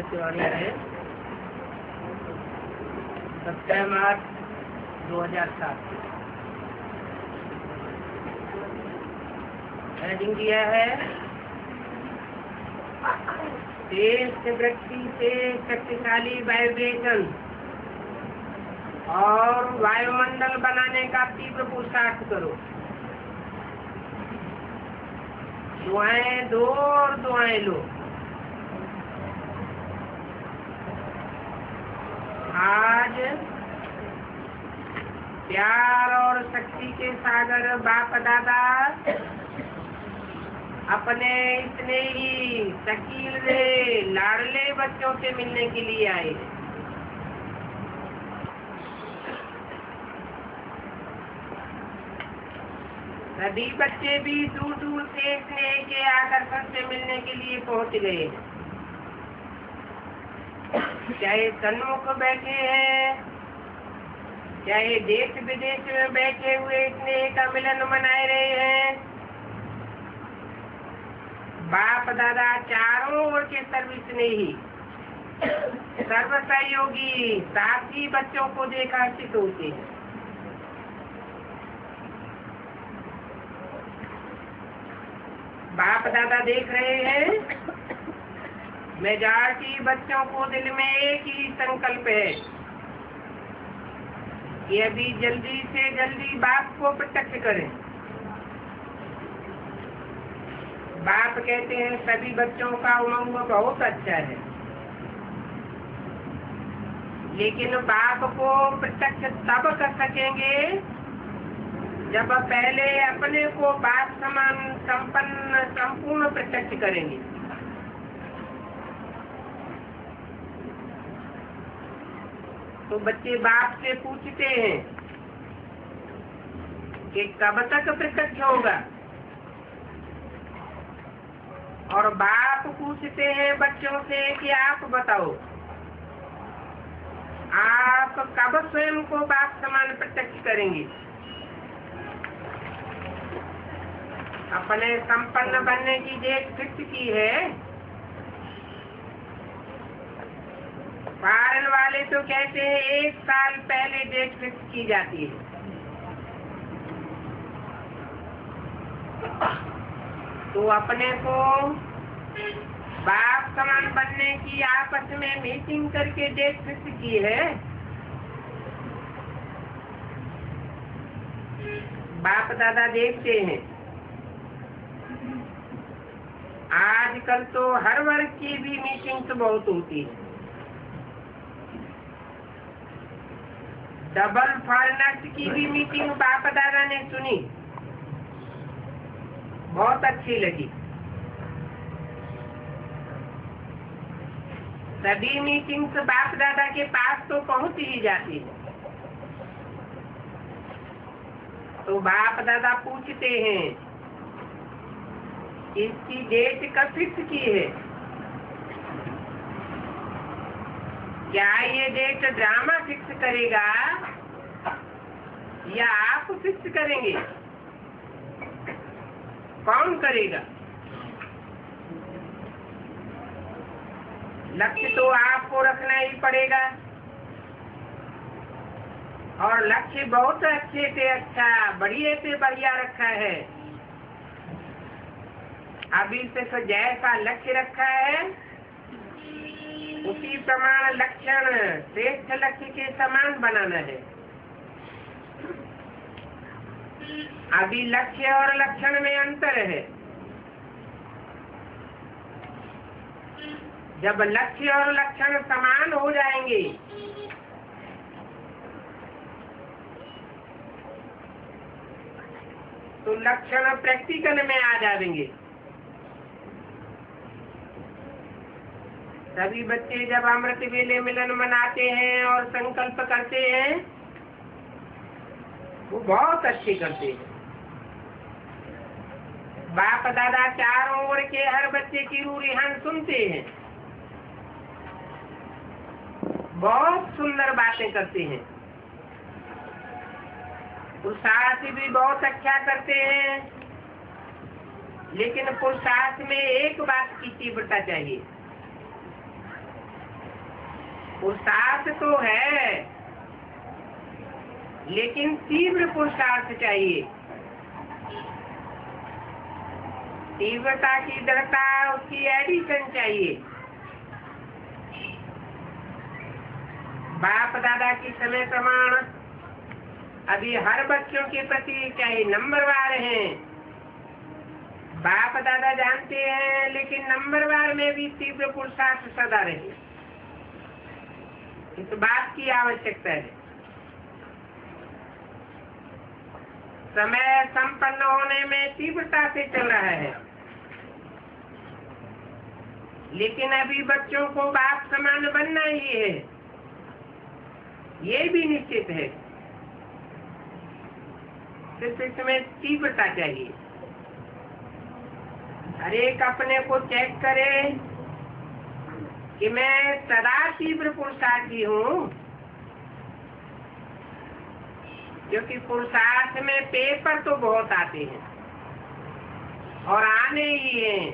सत्यवाणी है 17 मार्च 2007। हेडिंग दिया है तेज वृत्ति से शक्तिशाली वाइब्रेशन और वायुमंडल बनाने का तीव्र पुरुषार्थ करो। दुआएं दो और दुआएं लो। आज प्यार और शक्ति के सागर बाप दादा अपने इतने ही शकीले लाडले बच्चों से मिलने के लिए आए। सभी बच्चे भी दूर दूर से स्नेह के आकर्षण से मिलने के लिए पहुंच गए। चाहे सन्मुख बैठे हैं, चाहे देश विदेश में बैठे हुए स्नेह का मिलन मनाए रहे हैं। बाप दादा चारों ओर के सर्व स्नेही सर्व सहयोगी साथी बच्चों को देख हर्षित होते हैं। बाप दादा देख रहे हैं मेजॉरिटी बच्चों को दिल में एक ही संकल्प है कि अभी जल्दी से जल्दी बाप को प्रत्यक्ष करें। बाप कहते हैं सभी बच्चों का उमंग बहुत अच्छा है, लेकिन बाप को प्रत्यक्ष तब कर सकेंगे जब पहले अपने को बाप समान संपूर्ण प्रत्यक्ष करेंगे। तो बच्चे बाप से पूछते हैं कि कब तक प्रत्यक्ष होगा, और बाप पूछते हैं बच्चों से कि आप बताओ आप कब स्वयं को बाप समान प्रत्यक्ष करेंगे। अपने संपन्न बनने की डेट फिक्स की है। फॉरेन वाले तो कहते हैं 1 साल पहले डेट फिक्स की जाती है। तो अपने को बाप समान बनने की आपस में मीटिंग करके डेट फिक्स की है। बाप दादा देखते हैं आजकल तो हर वर्ग की भी मीटिंग्स बहुत होती है। डबल फॉरेनर्स की भी मीटिंग बाप दादा ने सुनी, बहुत अच्छी लगी। सभी मीटिंग्स बाप दादा के पास तो पहुंच ही जाती है। तो बाप दादा पूछते हैं इसकी डेट कब फिक्स की है। क्या ये डेट ड्रामा फिक्स करेगा या आप फिक्स करेंगे? कौन करेगा? लक्ष्य तो आपको रखना ही पड़ेगा, और लक्ष्य बहुत अच्छे से अच्छा बढ़िया से बढ़िया रखा है। अभी से तो जैसा लक्ष्य रखा है उसी प्रमाण लक्षण श्रेष्ठ लक्ष्य के समान बनाना है। अभी लक्ष्य और लक्षण में अंतर है। जब लक्ष्य और लक्षण समान हो जाएंगे तो लक्षण प्रैक्टिकल में आ जाएंगे। सभी बच्चे जब अमृत वेले मिलन मनाते हैं और संकल्प करते हैं वो बहुत अच्छे करते हैं। बाप दादा चारों ओर के हर बच्चे की रूरिहान सुनते हैं, बहुत सुंदर बातें करते हैं। पुरुषार्थ भी बहुत अच्छा करते हैं, लेकिन पुरुषार्थ में एक बात की तीव्रता चाहिए। पुरुषार्थ तो है, लेकिन तीव्र पुरुषार्थ चाहिए। तीव्रता की दृढ़ता, उसकी एडिशन चाहिए। बाप दादा की समय प्रमाण अभी हर बच्चों के प्रति चाहे नंबरवार हैं, बाप दादा जानते हैं, लेकिन नंबरवार में भी तीव्र पुरुषार्थ सदा रहे। इस बात की आवश्यकता है। समय संपन्न होने में तीव्रता से चल रहा है, लेकिन अभी बच्चों को बाप समान बनना ही है, ये भी निश्चित है। सिर्फ इसमें तीव्रता चाहिए। हर एक अपने को चेक करे कि मैं सदा तीव्र पुरुषार्थी हूँ, क्योंकि पुरुषार्थ में पेपर तो बहुत आते हैं और आने ही हैं,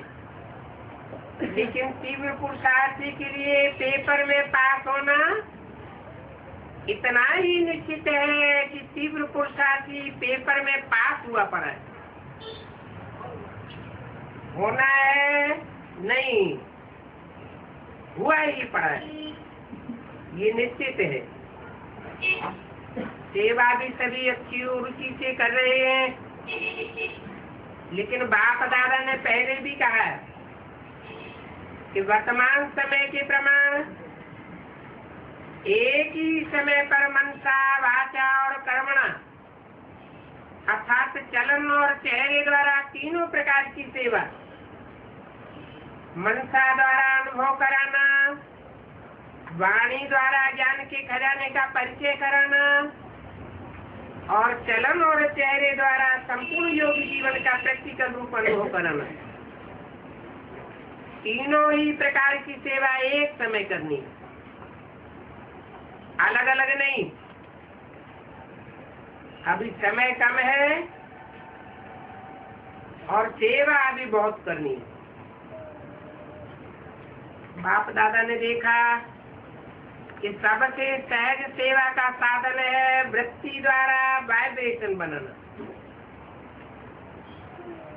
लेकिन तीव्र पुरुषार्थी के लिए पेपर में पास होना इतना ही निश्चित है कि तीव्र पुरुषार्थी पेपर में पास हुआ पड़ा है। होना है नहीं, हुआ ही पड़ा है, ये निश्चित है। सेवा भी सभी अच्छी रुचि से कर रहे हैं, लेकिन बाप दादा ने पहले भी कहा कि वर्तमान समय के प्रमाण एक ही समय पर मनसा, वाचा और कर्मणा अर्थात चलन और चेहरे द्वारा तीनों प्रकार की सेवा, मनसा द्वारा अनुभव कराना, वाणी द्वारा ज्ञान के खजाने का परिचय कराना और चलन और चेहरे द्वारा संपूर्ण योगी जीवन का प्रैक्टिकल रूप अनुभव कराना, तीनों ही प्रकार की सेवा एक समय करनी, अलग अलग नहीं। अभी समय कम है और सेवा अभी बहुत करनी है। बाप दादा ने देखा कि सबसे सहज सेवा का साधन है वृत्ति द्वारा वाइब्रेशन बनाना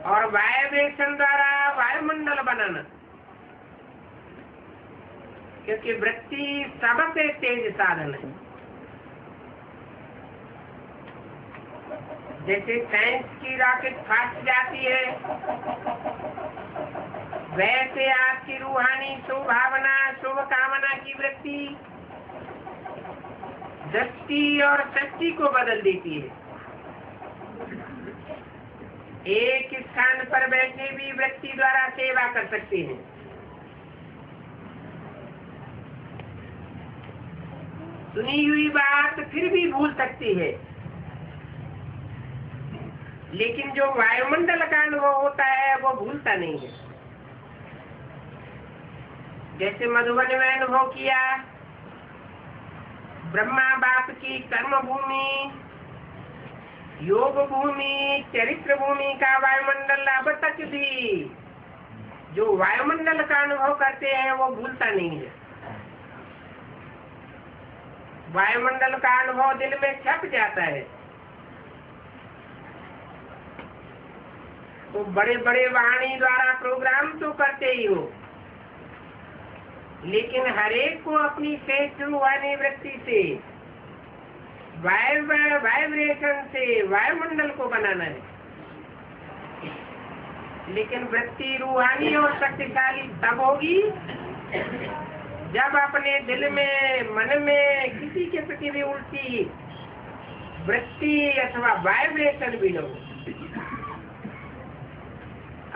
और वाइब्रेशन द्वारा वायुमंडल बनाना, क्योंकि वृत्ति सबसे तेज साधन है। जैसे साइंस की रॉकेट फास्ट जाती है, वैसे आपकी रूहानी शुभ भावना, शुभ कामना की वृत्ति दृष्टि और शक्ति को बदल देती है। एक स्थान पर बैठे भी वृत्ति द्वारा सेवा कर सकते हैं। सुनी हुई बात फिर भी भूल सकती है, लेकिन जो वायुमंडल का अनुभव होता है वो भूलता नहीं है। जैसे मधुबन में अनुभव किया, ब्रह्मा बाप की कर्म भूमि, योग भूमि, चरित्र भूमि का वायुमंडल अब तक भी जो वायुमंडल का अनुभव करते हैं वो भूलता नहीं है। वायुमंडल का अनुभव दिल में छप जाता है। तो बड़े बड़े वाणी द्वारा प्रोग्राम तो करते ही हो, लेकिन हरेक को अपनी श्रेष्ठ रूहानी वृत्ति से, वाइब्रेशन से वायुमंडल को बनाना है। लेकिन वृत्ति रूहानी और शक्तिशाली तब होगी जब अपने दिल में, मन में किसी के प्रति भी उल्टी वृत्ति अथवा वाइब्रेशन भी न हो।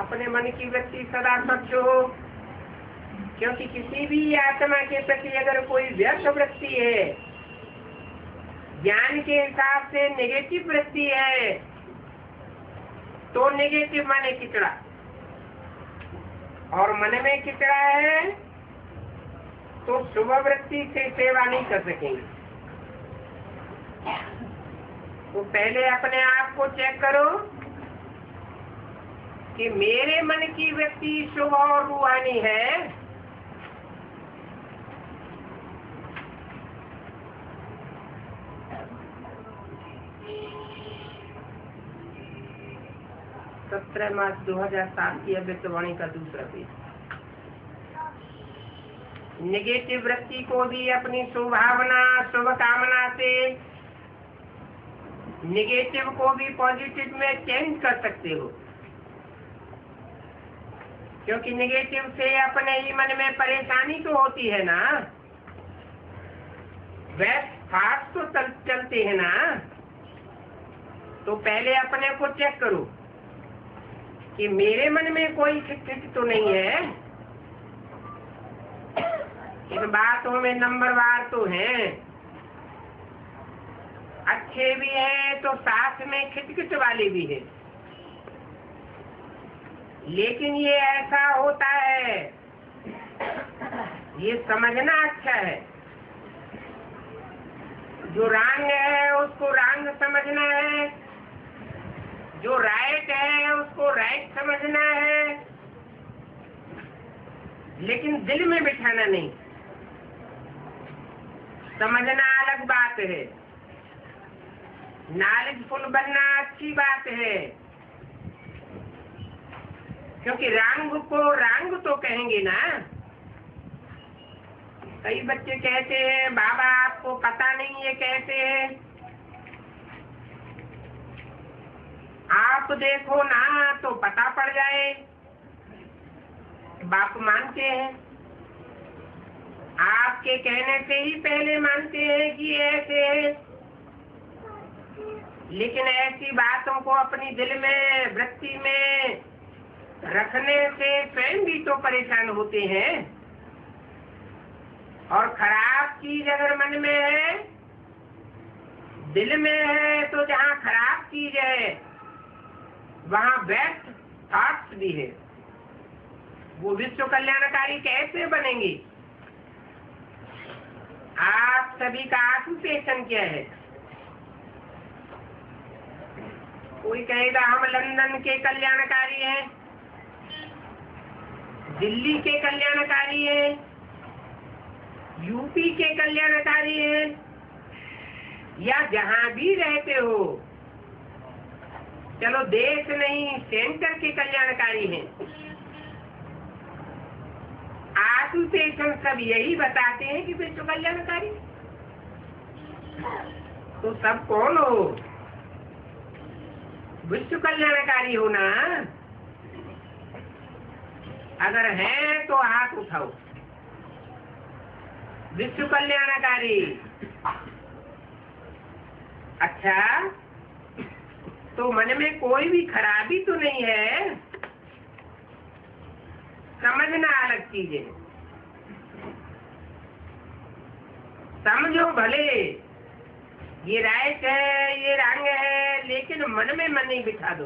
अपने मन की वृत्ति सदा स्वच्छ हो, क्योंकि किसी भी आत्मा के प्रति अगर कोई व्यर्थ वृत्ति है, ज्ञान के हिसाब से नेगेटिव वृत्ति है, तो नेगेटिव माने किचड़ा, और मन में किचड़ा है तो शुभ वृत्ति से सेवा नहीं कर सकेंगे। तो पहले अपने आप को चेक करो कि मेरे मन की वृत्ति शुभ और रूहानी है 17 मार्च 2007 की अव्यक्तवाणी का दूसरा पेज। नेगेटिव वृत्ति को भी अपनी शुभभावना शुभ कामना से नेगेटिव को भी पॉजिटिव में चेंज कर सकते हो, क्योंकि नेगेटिव से अपने ही मन में परेशानी तो होती है ना, वैसे फास्ट तो चलते हैं ना। तो पहले अपने को चेक करो कि मेरे मन में कोई खिट तो नहीं है। इन बातों में नंबरवार तो हैं, अच्छे भी हैं तो साथ में खिटखिट वाले भी हैं, लेकिन ये ऐसा होता है, ये समझना अच्छा है। जो रंग है उसको रंग समझना है, जो राइट है उसको राइट समझना है, लेकिन दिल में बिठाना नहीं। समझना अलग बात है, नॉलेजफुल बनना अच्छी बात है, क्योंकि रंग को रंग तो कहेंगे ना। कई बच्चे कहते हैं बाबा आपको पता नहीं है कैसे है, आप देखो ना तो पता पड़ जाए। बाप मानते हैं, आपके कहने से ही पहले मानते हैं कि ऐसे है, लेकिन ऐसी बातों को अपनी दिल में वृत्ति में रखने से स्वयं भी तो परेशान होते हैं। और खराब चीज अगर मन में है, दिल में है, तो जहाँ खराब चीज है वहाँ बेस्ट थॉट्स भी है। वो विश्व कल्याणकारी कैसे बनेंगे? आप सभी का ऑक्यूपेशन क्या है? कोई कहेगा हम लंदन के कल्याणकारी हैं, दिल्ली के कल्याणकारी हैं, यूपी के कल्याणकारी हैं, या जहां भी रहते हो, चलो देश नहीं सेंटर के कल्याणकारी हैं। ऑक्यूपेशन सब यही बताते हैं कि विश्व कल्याणकारी। तो सब कौन हो? विश्व कल्याणकारी हो ना? अगर है तो हाथ उठाओ। विश्व कल्याणकारी। अच्छा, तो मन में कोई भी खराबी तो नहीं है? समझना अलग चीज है। समझो भले ये राइट है, ये रंग है, लेकिन मन में मन नहीं बिठा दो।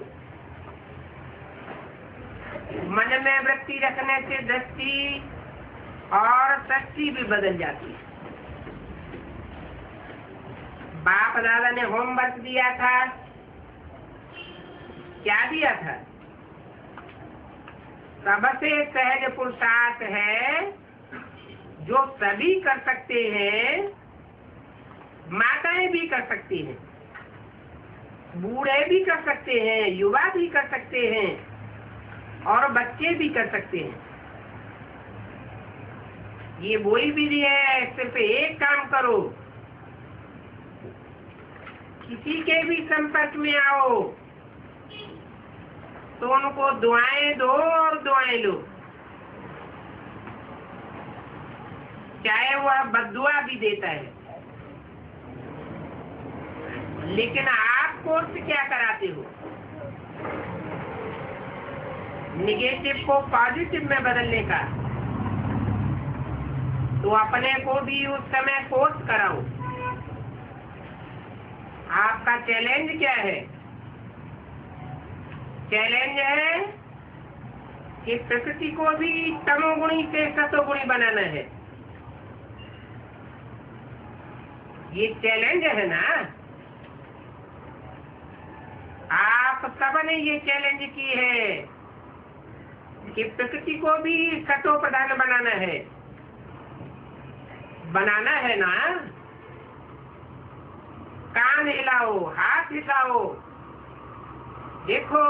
मन में वृत्ति रखने से दृष्टि और सच्ची भी बदल जाती है। बाप दादा ने होमवर्क दिया था, क्या दिया था? सबसे सहज पुरुषार्थ है जो सभी कर सकते हैं, माताएं भी कर सकती हैं, बूढ़े भी कर सकते हैं, युवा भी कर सकते हैं, और बच्चे भी कर सकते हैं। ये वही विधि है, सिर्फ एक काम करो, किसी के भी संपर्क में आओ तो उनको दुआएं दो और दुआएं लो, चाहे वह बद्दुआ भी देता है। लेकिन आप कोर्स क्या कराते हो? निगेटिव को पॉजिटिव में बदलने का। तो अपने को भी उस समय कोर्स कराओ। आपका चैलेंज क्या है? चैलेंज है कि प्रकृति को भी तमोगुणी से सतोगुणी बनाना है। ये चैलेंज है ना? आप सबने ये चैलेंज की है कि प्रकृति को भी सतो प्रधान बनाना है। बनाना है ना? कान हिलाओ, हाथ हिलाओ, देखो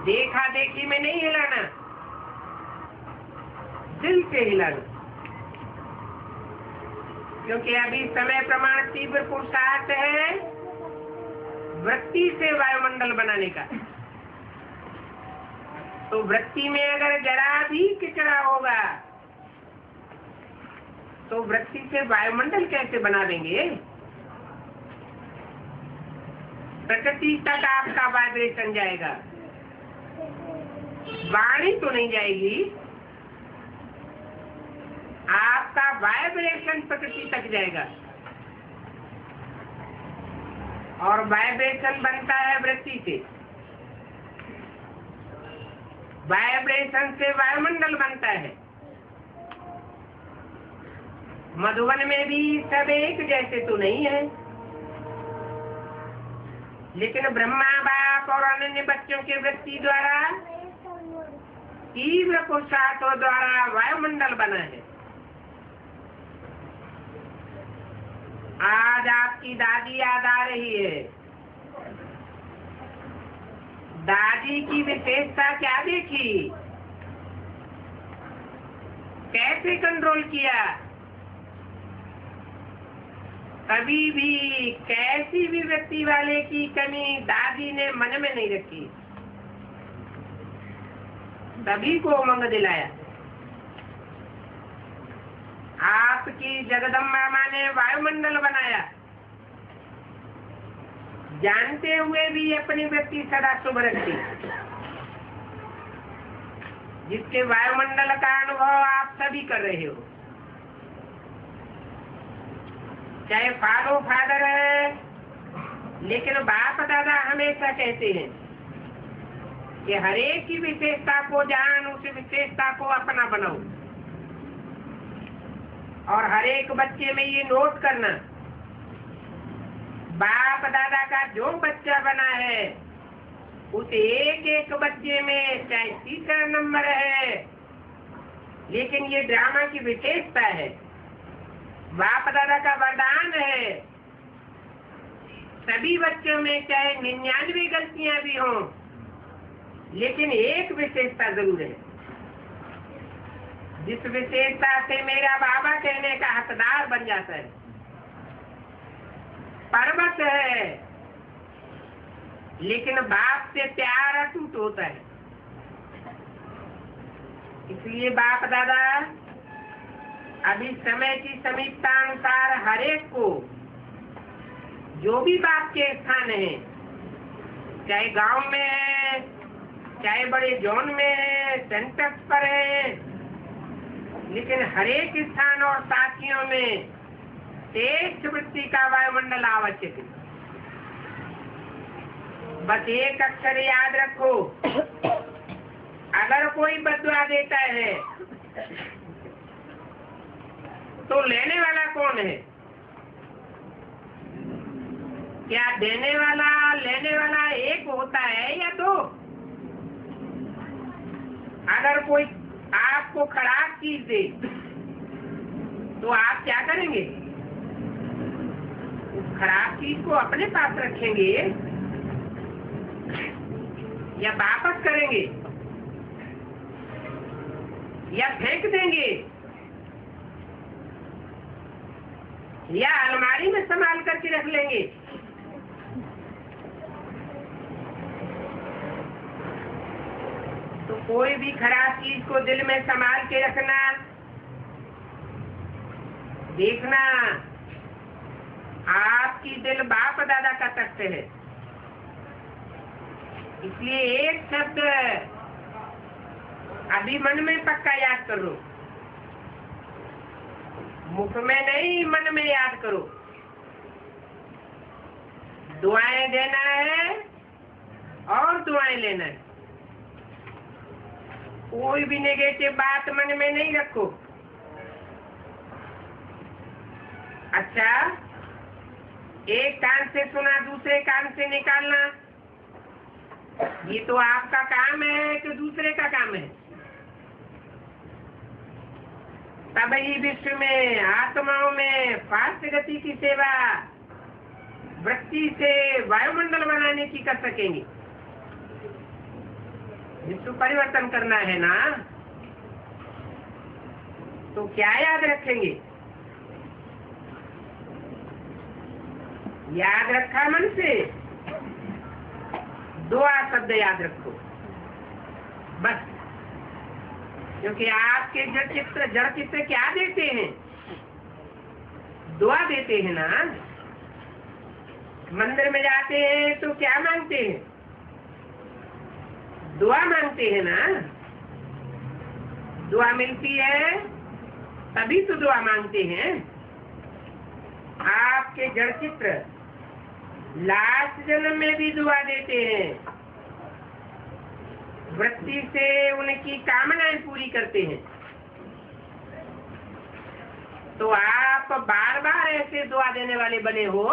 देखा देखी में नहीं हिलाना, दिल से हिलाना। क्योंकि अभी समय प्रमाण तीव्र पुरुषार्थ है वृत्ति से वायुमंडल बनाने का। तो वृत्ति में अगर जरा भी किचड़ा होगा तो वृत्ति से वायुमंडल कैसे बना देंगे? प्रकृति तक आपका वाइब्रेशन जाएगा, वाणी तो नहीं जाएगी, आपका वाइब्रेशन प्रकृति तक जाएगा। और वाइब्रेशन बनता है वृत्ति से, वाइब्रेशन से वायुमंडल बनता है। मधुवन में भी सब एक जैसे तो नहीं है, लेकिन ब्रह्मा बाप और अन्य बच्चों के वृत्ति द्वारा तीव्र पुरुषार्थों द्वारा वायुमंडल बना है। आज आपकी दादी याद आ रही है। दादी की विशेषता क्या देखी, कैसे कंट्रोल किया? कभी भी कैसी भी व्यक्ति वाले की कमी दादी ने मन में नहीं रखी, सभी को उमंग दिलाया। आपकी जगदम्बा माँ ने वायुमंडल बनाया, जानते हुए भी अपनी वृत्ति सदा शुभ रखती, जिसके वायुमंडल का अनुभव आप सभी कर रहे हो। चाहे फादर फादर है, लेकिन बाप दादा हमेशा कहते हैं कि हरेक की विशेषता को जान, उस विशेषता को अपना बनाओ। और हरेक बच्चे में ये नोट करना, बाप दादा का जो बच्चा बना है उस एक एक बच्चे में चाहे तीसरा नंबर है, लेकिन ये ड्रामा की विशेषता है, बाप दादा का वरदान है। सभी बच्चों में चाहे 99 गलतियां भी हों, लेकिन एक विशेषता जरूर है, जिस विशेषता से मेरा बाबा कहने का हकदार बन जाता है। पर्वत है, लेकिन बाप से प्यार अटूट होता है। इसलिए बाप दादा अभी समय की समीपता अनुसार हरेक को जो भी बाप के स्थान है, चाहे गांव में है, चाहे बड़े जोन में है, सेंटर्स पर है, लेकिन हरेक स्थान और साथियों में श्रेष्ठ वृत्ति का वायुमंडल आवश्यक है। बस एक अक्षर याद रखो, अगर कोई बदुआ देता है तो लेने वाला कौन है? क्या देने वाला लेने वाला एक होता है या दो? अगर कोई आपको खराब चीज दे तो आप क्या करेंगे? उस खराब चीज को अपने पास रखेंगे या वापस करेंगे या फेंक देंगे या अलमारी में संभाल करके रख लेंगे? तो कोई भी खराब चीज को दिल में संभाल के रखना, देखना आपकी दिल बाप दादा का तख्त है। इसलिए एक शब्द अभी मन में पक्का याद कर लो, मुख में नहीं, मन में याद करो। दुआएं देना है और दुआएं लेना है। कोई भी नेगेटिव बात मन में नहीं रखो। अच्छा, एक कान से सुना दूसरे कान से निकालना, ये तो आपका काम है कि दूसरे का काम है? तब ही विश्व में आत्माओं में फास्ट गति की सेवा वृत्ति से वायुमंडल बनाने की कर सकेंगे। विश्व परिवर्तन करना है ना, तो क्या याद रखेंगे? याद रखा मन से? दुआ शब्द याद रखो बस। क्योंकि आपके जड़ चित्र क्या देते हैं? दुआ देते हैं ना। मंदिर में जाते हैं तो क्या मांगते हैं? दुआ मांगते हैं ना। दुआ मिलती है तभी तो दुआ मांगते हैं। आपके जड़ चित्र लास्ट जन्म में भी दुआ देते हैं, वृत्ति से उनकी कामनाएं पूरी करते हैं। तो आप बार बार ऐसे दुआ देने वाले बने हो।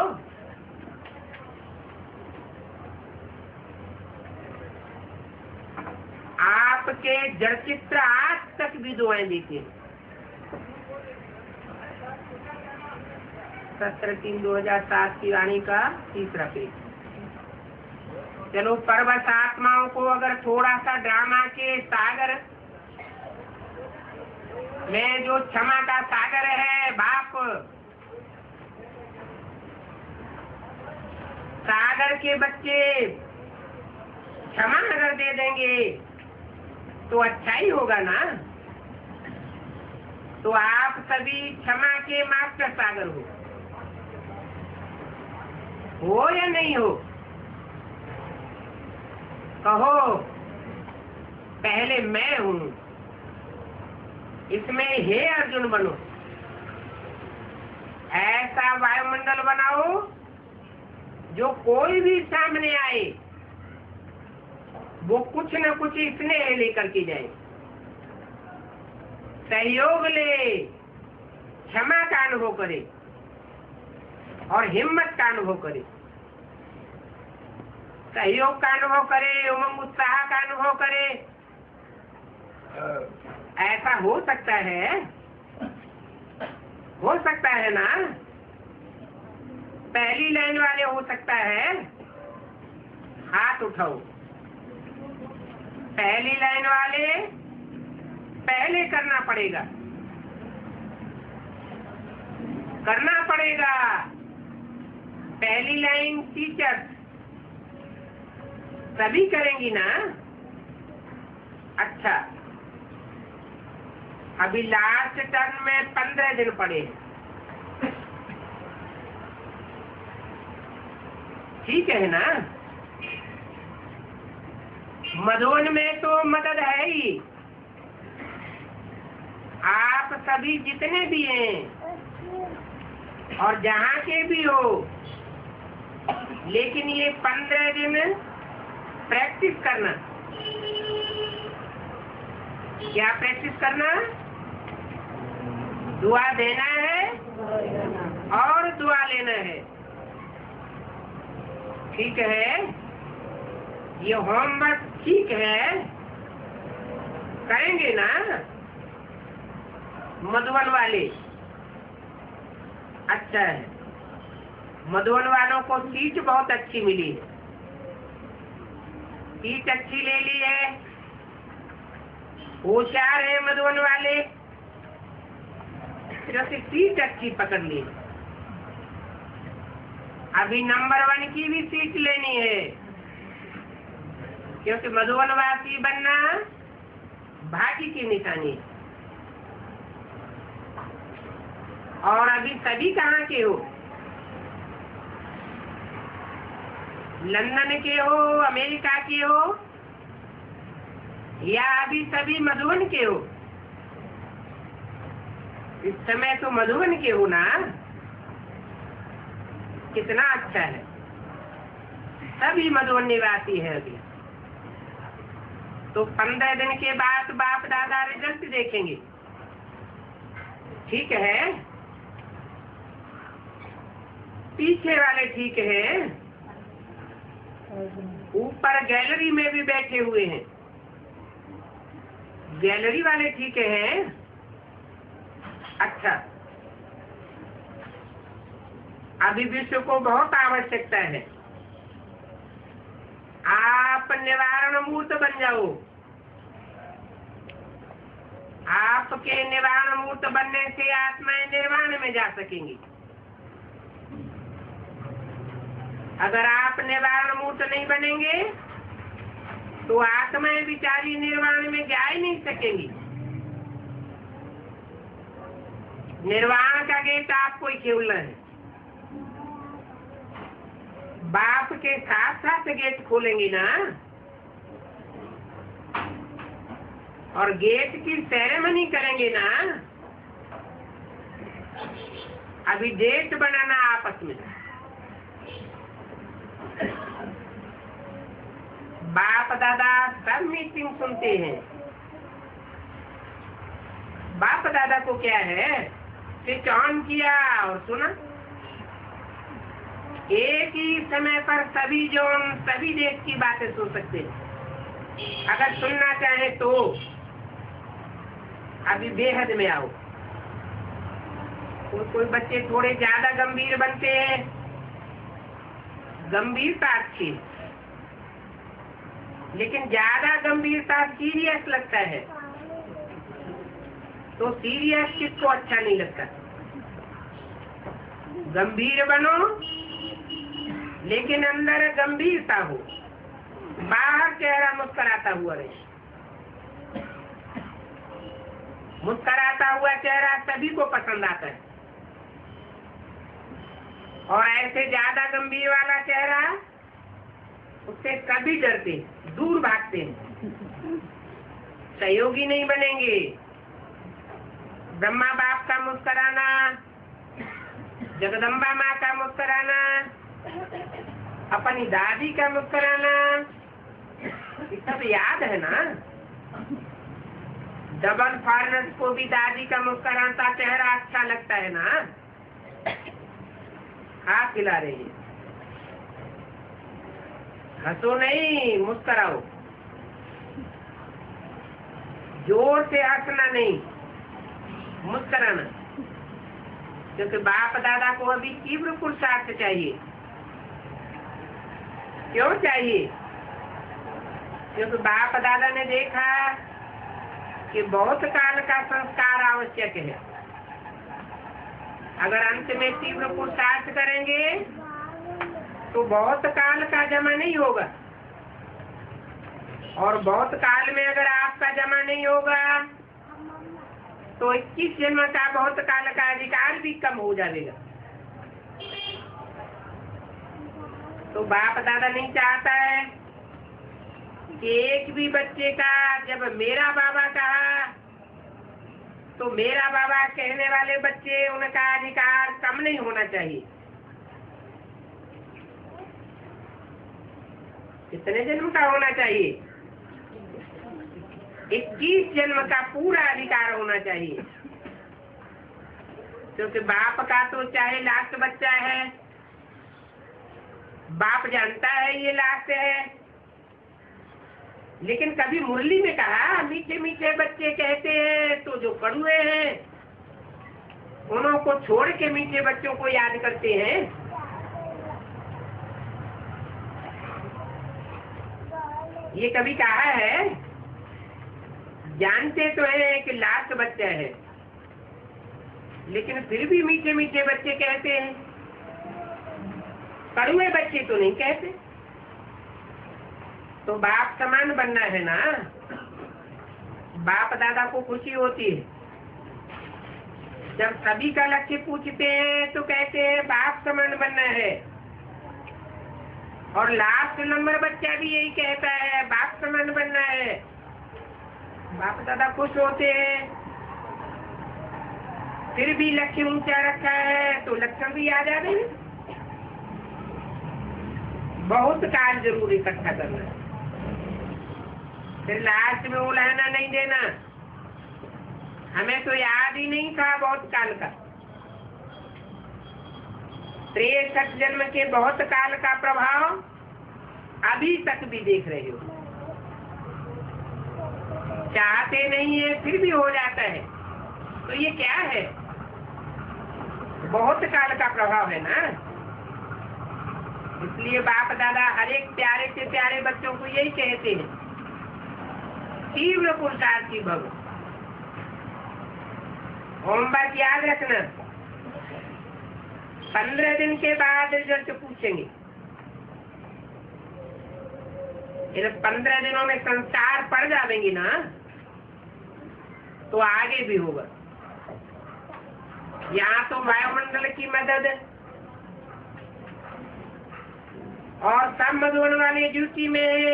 आपके जड़ चित्र आज तक भी दुआएं देते हैं। 17/3/2007 की वाणी का 3रा पेज। चलो, परवश आत्माओं को अगर थोड़ा सा ड्रामा के सागर में, जो क्षमा का सागर है बाप, सागर के बच्चे क्षमा अगर दे देंगे तो अच्छा ही होगा ना। तो आप सभी क्षमा के मास्टर सागर हो या नहीं हो? कहो, पहले मैं हूं, इसमें हे अर्जुन बनो। ऐसा वायुमंडल बनाओ जो कोई भी सामने आए वो कुछ न कुछ स्नेह लेकर के जाए, सहयोग ले, क्षमा का अनुभव करे और हिम्मत का अनुभव करे। सहयोग का अनुभव करे, उमंग उत्साह का अनुभव करे। ऐसा हो सकता है? हो सकता है ना? पहली लाइन वाले हो सकता है? हाथ उठाओ। पहली लाइन वाले पहले करना पड़ेगा, करना पड़ेगा। पहली लाइन टीचर सभी करेंगी ना? अच्छा, अभी लास्ट टर्म में 15 दिन पड़े, ठीक है ना? मधुवन में तो मदद है ही। आप सभी जितने भी हैं और जहाँ के भी हो, लेकिन ये 15 दिन प्रैक्टिस करना। क्या प्रैक्टिस करना? दुआ देना है और दुआ लेना है, ठीक है? ये होमवर्क ठीक है, करेंगे ना मधुबन वाले? अच्छा है, मधुबन वालों को सीट बहुत अच्छी मिली है। सीट अच्छी ले ली है, होशियार है मधुबन वाले, जैसे सीट अच्छी पकड़ ली। अभी नंबर 1 की भी सीट लेनी है, क्योंकि मधुबनवासी बनना भाग्य की निशानी है। और अभी सभी कहाँ के हो? लंदन के हो, अमेरिका के हो, या अभी सभी मधुबन के हो? इस समय तो मधुबन के हो ना? कितना अच्छा है, सभी मधुबन निवासी है अभी। तो 15 दिन के बाद बाप दादा रिजल्ट देखेंगे, ठीक है? पीछे वाले ठीक है, ऊपर गैलरी में भी बैठे हुए हैं, गैलरी वाले ठीक हैं? अच्छा, अभी विश्व को बहुत आवश्यकता है। आप निवारण मूर्त बन जाओ, आपके निर्वाण मूर्त बनने से आत्माएं निर्वाण में जा सकेंगी। अगर आप निर्वाण मूर्त नहीं बनेंगे तो आत्माएं बिचारी निर्वाण में जा ही नहीं सकेंगी। निर्वाण का गेट आपको ही खोलना है। बाप के साथ साथ गेट खोलेंगे ना, और गेट की सेरेमनी करेंगे ना। अभी डेट बनाना आपस में। बाप दादा सब मीटिंग सुनते हैं। बाप दादा को क्या है, स्विच ऑन किया और सुना। एक ही समय पर सभी जोन सभी देश की बातें सुन सकते हैं। अगर सुनना चाहे तो अभी बेहद में आओ। कोई बच्चे थोड़े ज्यादा गंभीर बनते हैं, गंभीरता अच्छी, लेकिन ज्यादा गंभीरता सीरियस लगता है। तो सीरियस किसको अच्छा नहीं लगता। गंभीर बनो लेकिन अंदर गंभीरता हो, बाहर चेहरा मुस्कुराता हुआ रहे। मुस्कुराता हुआ चेहरा सभी को पसंद आता है, और ऐसे ज्यादा गंभीर वाला चेहरा उससे सभी डरते, दूर भागते हैं, सहयोगी नहीं बनेंगे। ब्रह्मा बाप का मुस्कुराना, जगदम्बा माँ का मुस्कुराना, अपनी दादी का मुस्कुराना, ये सब याद है ना। डबल फॉरनर्स को भी दादी का मुस्कुराता चेहरा अच्छा लगता है ना। हाथ हिला रही है, हंसो नहीं, मुस्कुराओ। जोर से हंसना नहीं, मुस्कुराना। क्योंकि बाप दादा को अभी तीव्र पुरुषार्थ चाहिए। क्यों चाहिए? क्योंकि बाप दादा ने देखा कि बहुत काल का संस्कार आवश्यक है। अगर अंत में तीव्र पुरुषार्थ करेंगे तो बहुत काल का जमा नहीं होगा, और बहुत काल में अगर आपका जमा नहीं होगा तो 21 जन्म का बहुत काल का अधिकार भी कम हो जाएगा। तो बाप दादा नहीं चाहता है कि एक भी बच्चे का जब मेरा बाबा कहा तो मेरा बाबा कहने वाले बच्चे, उनका अधिकार कम नहीं होना चाहिए। कितने जन्म का होना चाहिए? 21 जन्म का पूरा अधिकार होना चाहिए। क्योंकि बाप का तो चाहे लास्ट बच्चा है, बाप जानता है ये लास्ट है, लेकिन कभी मुरली में कहा मीठे मीठे बच्चे कहते हैं तो जो कड़ुए हैं उन्हों को छोड़ के मीठे बच्चों को याद करते हैं। ये कभी कहा है? जानते तो है कि लास्ट बच्चा है, लेकिन फिर भी मीठे मीठे बच्चे कहते हैं, कड़ुए बच्चे तो नहीं कहते। तो बाप समान बनना है ना। बाप दादा को खुशी होती है जब सभी का लक्ष्य पूछते हैं तो कहते हैं बाप समान बनना है, और लास्ट नंबर बच्चा भी यही कहता है बाप समान बनना है। बाप दादा खुश होते हैं। फिर भी लक्ष्य ऊंचा रखा है तो लक्ष्य भी आ जाते हैं। बहुत काल जरूर इकट्ठा करना है, फिर लास्ट में उलझना नहीं देना। हमें तो याद ही नहीं था बहुत काल का। 63 जन्म के बहुत काल का प्रभाव अभी तक भी देख रहे हो। चाहते नहीं है फिर भी हो जाता है, तो ये क्या है? बहुत काल का प्रभाव है ना। इसलिए बाप दादा हर एक प्यारे से प्यारे बच्चों को यही कहते हैं, तीव्र पुरुषार्थी भव। होमवर्क याद रखना, 15 दिन के बाद रिजल्ट पूछेंगे। जब 15 दिनों में संस्कार पड़ जाएंगे ना तो आगे भी होगा। यहाँ तो वायुमंडल की मदद और सब मधुबन वाले ड्यूटी में है,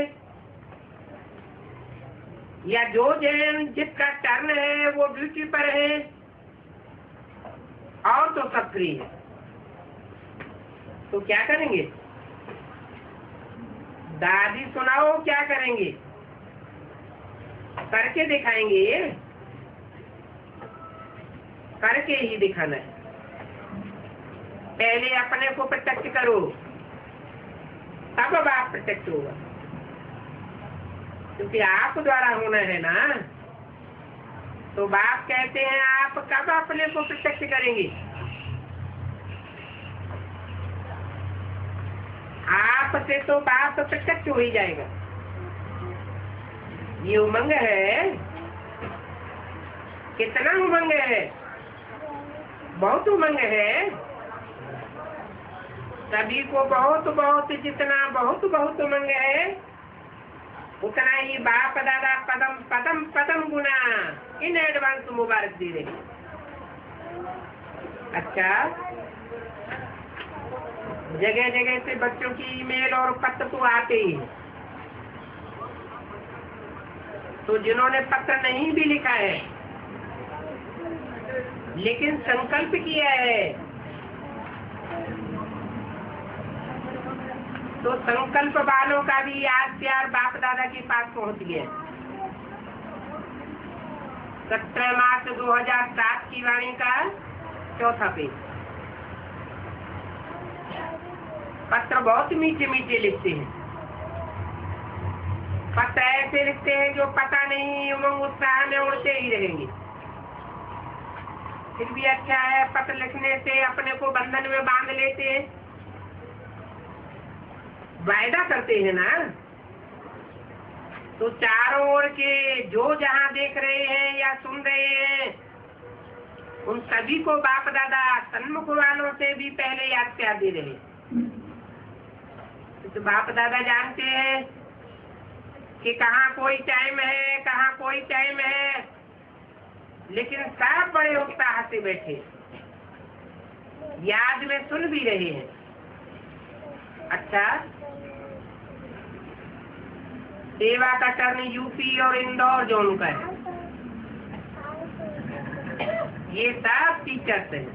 या जो जैन जिसका टर्न है वो ड्यूटी पर है, और तो सब फ्री है। तो क्या करेंगे? दादी सुनाओ क्या करेंगे? करके दिखाएंगे, करके ही दिखाना है। पहले अपने को प्रत्यक्ष करो, तब बाप प्रत्यक्ष होगा, क्योंकि आप द्वारा होना है ना। तो बाप कहते हैं आप कब अपने को प्रत्यक्ष करेंगे? आप से तो बाप प्रत्यक्ष हो ही जाएगा। ये उमंग है, कितना उमंग है, बहुत उमंग है। सभी को बहुत बहुत, जितना बहुत बहुत उमंग है, उतना ही बाप दादा पदम पदम पदम गुना इन एडवांस मुबारक दे रहे। अच्छा, जगह जगह से बच्चों की ईमेल और पत्र तो आते ही हैं। तो जिन्होंने पत्र नहीं भी लिखा है लेकिन संकल्प किया है, तो संकल्प वालों का भी याद प्यार बाप दादा के पास पहुंच गया। 17 मार्च 2007 की वाणी का 4था पेज। पत्र बहुत मीठे मीठे लिखते हैं, पत्र ऐसे लिखते हैं जो पता नहीं उमंग उत्साह में उड़ते ही रहेंगे। फिर भी अच्छा है, पत्र लिखने से अपने को बंधन में बांध लेते हैं, वायदा करते हैं ना। तो चारों ओर के जो जहां देख रहे हैं या सुन रहे हैं, उन सभी को बाप दादा सन्मुख वालों से भी पहले याद प्यार दे रहे हैं। तो बाप दादा जानते हैं कि कहाँ कोई टाइम है, कहाँ कोई टाइम है, लेकिन सब बड़े उत्साह से बैठे, याद में सुन भी रहे हैं। अच्छा, सेवा का टर्न यूपी और इंदौर जोन का है। ये सब टीचर्स हैं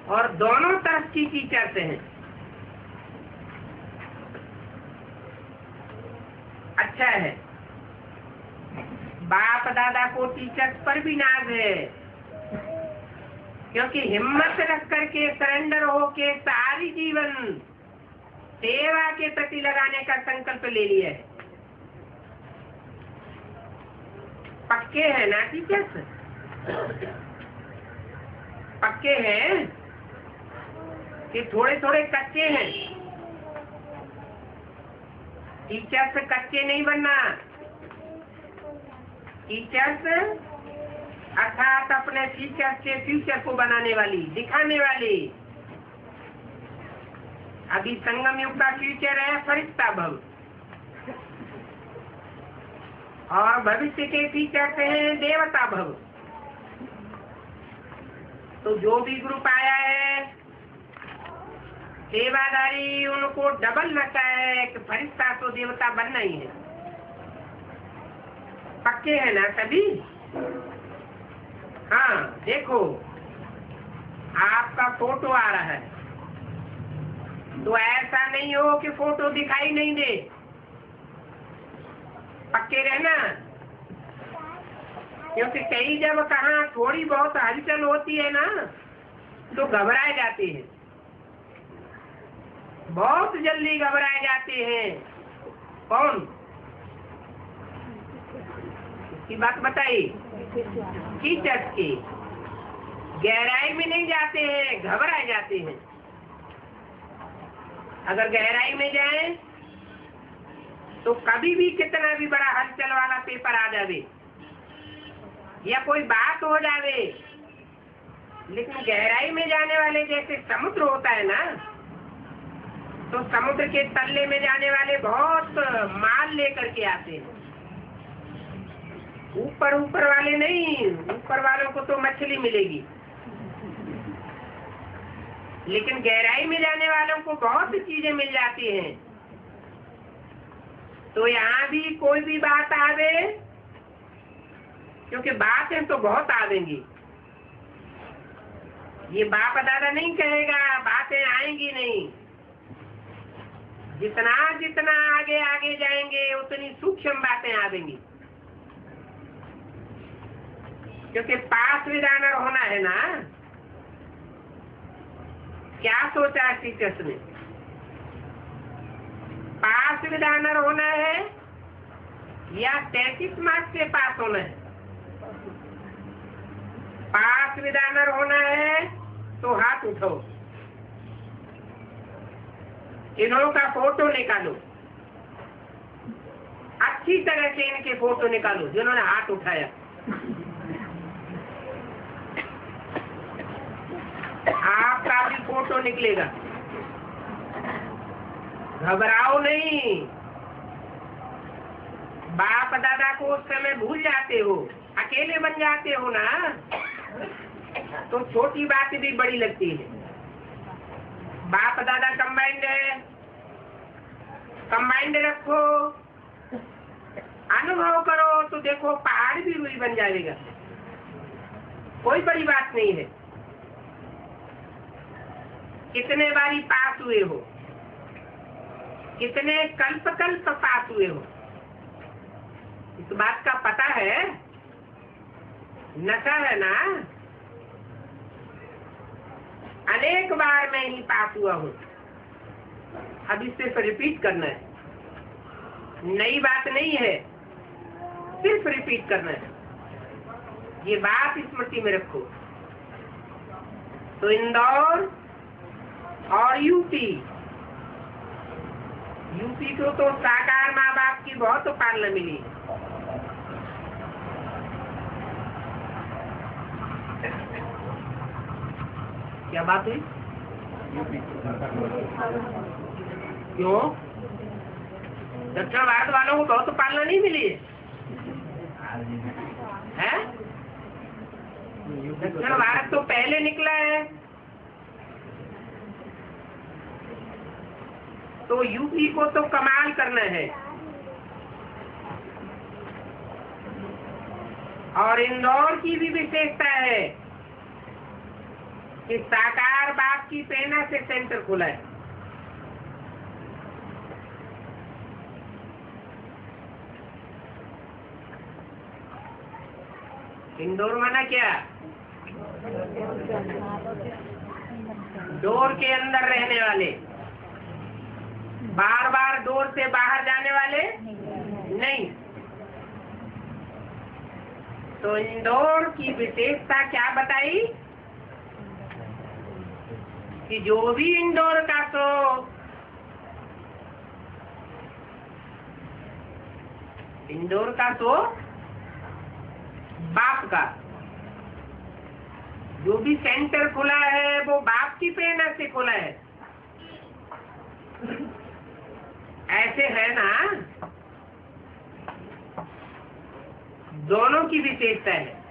और दोनों तरफ की टीचर्स हैं। अच्छा है, बाप दादा को टीचर्स पर भी नाज है, क्योंकि हिम्मत रख करके सरेंडर होके सारी जीवन सेवा के प्रति लगाने का संकल्प ले लिया है। पक्के हैं ना टीचर्स? पक्के हैं कि थोड़े थोड़े कच्चे हैं? टीचर्स कच्चे नहीं बनना। टीचर्स अर्थात अपने टीचर्स के फ्यूचर को बनाने वाली, दिखाने वाली। अभी संगम युग का फ्यूचर है फरिश्ता भव, और भविष्य के टीचर्स हैं देवता भव। तो जो भी ग्रुप आया है, सेवादारी उनको डबल लगता है कि फरिश्ता तो देवता बनना ही है। पक्के हैं ना सभी? हाँ, देखो आपका फोटो आ रहा है, तो ऐसा नहीं हो कि फोटो दिखाई नहीं दे। पक्के रहना, क्योंकि कई जब कहाँ थोड़ी बहुत हलचल होती है ना तो घबराए जाते हैं, बहुत जल्दी घबराए जाते हैं। कौन? इसकी बात बताइए। टीचर्स की गहराई में नहीं जाते हैं, घबराए जाते हैं। अगर गहराई में जाएं तो कभी भी कितना भी बड़ा हलचल वाला पेपर आ जावे, या कोई बात हो जावे, लेकिन गहराई में जाने वाले जैसे समुद्र होता है ना, तो समुद्र के तल्ले में जाने वाले बहुत माल लेकर के आते हैं। ऊपर ऊपर वाले नहीं, ऊपर वालों को तो मछली मिलेगी, लेकिन गहराई में जाने वालों को बहुत सी चीजें मिल जाती हैं। तो यहाँ भी कोई भी बात आवे, क्योंकि बातें तो बहुत आवेंगी, ये बाप दादा नहीं कहेगा बातें आएंगी नहीं। जितना जितना आगे आगे जाएंगे उतनी सूक्ष्म बातें आवेंगी, क्योंकि पास विदानर होना है ना। क्या सोचा टीचर्स ने? पास विदानर होना है या 33 मार्क्स से पास होना है? पास विदानर होना है तो हाथ उठाओ, इन्हों का फोटो निकालो, अच्छी तरह से इनके फोटो निकालो जिन्होंने हाथ उठाया। आपका भी फोटो निकलेगा, घबराओ नहीं। बाप दादा को उस समय भूल जाते हो, अकेले बन जाते हो ना, तो छोटी बात भी बड़ी लगती है। बाप दादा कंबाइंड है, कंबाइंड रखो, अनुभव करो तो देखो पहाड़ भी रुई बन जाएगा, कोई बड़ी बात नहीं है। कितने बारी पास हुए हो, कितने कल्प कल्प पास हुए हो, इस बात का पता है? नशा है ना। अनेक बार मैं ही पास हुआ हूँ, अब इससे रिपीट करना है, नई बात नहीं है, सिर्फ रिपीट करना है। ये बात स्मृति में रखो। तो इंदौर और यूपी को तो साकार माँ बाप की बहुत पालना मिली। क्या बात हुई? क्यों? दक्षिण भारत वालों को बहुत पालना नहीं मिली है? दक्षिण भारत तो पहले निकला है, तो यूपी को तो कमाल करना है। और इंदौर की भी विशेषता है कि साकार बाप की प्रेरणा से सेंटर खुला है। इंदौर माना क्या? डोर के अंदर रहने वाले, बार बार डोर से बाहर जाने वाले नहीं। तो इंदौर की विशेषता क्या बताई कि जो भी इंदौर का तो इंदौर का तो बाप का, जो भी सेंटर खुला है वो बाप की प्रेरणा से खुला है। ऐसे है ना, दोनों की विशेषता है।